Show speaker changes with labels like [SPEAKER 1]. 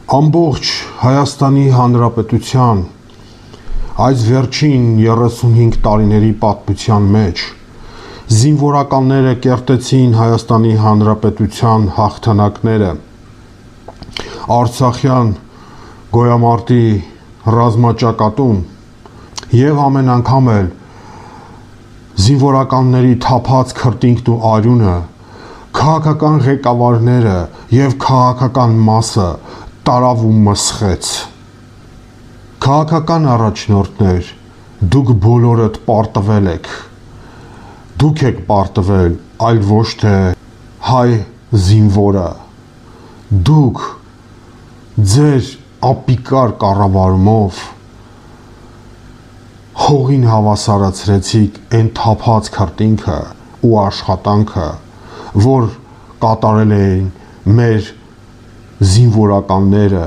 [SPEAKER 1] Ամբողջ Հայաստանի Հանրապետության այս վերջին 35 տարիների պատմության մեջ զինվորականները կերտեցին Հայաստանի Հանրապետության հաղթանակները Արցախյան գոյամարտի ռազմաճակատում եւ ամեն անգամ էլ զինվորականների թափած քրտինքն ու արյունը քաղաքական ղեկավարները եւ քաղաքական մասը տարավ ու մսխեց։ Քաղաքական առաջնորդներ, դուք բոլորդ պարտվել եք։ Դուք եք պարտվել, այլ ոչ թե հայ զինվորը։ Դուք ձեր ապիկար կառավարումով հողին հավասարացրեցիք այն թափած քրտինքը ու աշխատանքը, որ կատարել էին մեր զինվորականները